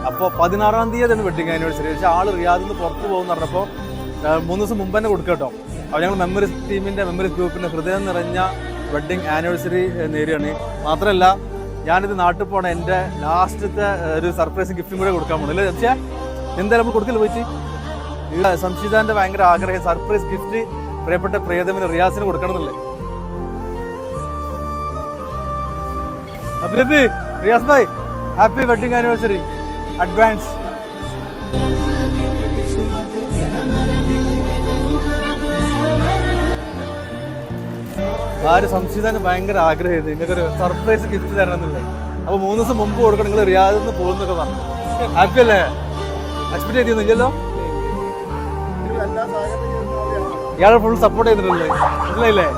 അപ്പോൾ 16-ാം തീയതിയാണ് wedding anniversary. പക്ഷേ ആള് റിയാദിൽ നിന്ന് പുറത്ത് പോകുമെന്ന് പറഞ്ഞപ്പോൾ 3 ദിവസം മുമ്പ് തന്നെ കൊടുക്കുക കേട്ടോ. അപ്പോൾ ഞങ്ങൾ മെമ്മറീസ് ടീമിൻ്റെ മെമ്മറീസ് ഗ്രൂപ്പിൻ്റെ ഹൃദയം നിറഞ്ഞ വെഡിങ് ആനിവേഴ്സറി നേരിയാണ്. മാത്രമല്ല ഞാനിത് നാട്ടിൽ പോകണ എൻ്റെ ലാസ്റ്റത്തെ ഒരു സർപ്രൈസ് ഗിഫ്റ്റും കൂടെ കൊടുക്കാൻ പോകുന്നില്ല. പക്ഷേ എന്തായാലും നമ്മൾ കൊടുക്കില്ല പോയിട്ട്. സംശിതാൻ്റെ ഭയങ്കര ആഗ്രഹം സർപ്രൈസ് ഗിഫ്റ്റ് പ്രിയപ്പെട്ട പ്രിയതമിന് റിയാസിന് കൊടുക്കണം എന്നല്ലേ. അഭിനന്ദി Riyas bhai, happy wedding anniversary advance. സംശിതാന് ഭയങ്കര ആഗ്രഹം നിങ്ങൾക്കൊരു സർപ്രൈസ് ഗിഫ്റ്റ് തരണം എന്നുള്ളത്. അപ്പൊ 3 ദിവസം മുമ്പ് കൊടുക്കണം, നിങ്ങൾ റിയാദിൽ നിന്ന് പോകുന്നൊക്കെ പറഞ്ഞു. ഹാപ്പി അല്ലേ? എക്സ്പെക്ട് ചെയ്തിരുന്നില്ലല്ലോ. ഇയാളെ ഫുൾ സപ്പോർട്ട് ചെയ്തിട്ടുണ്ടല്ലേ? മനസ്സിലായില്ലേ?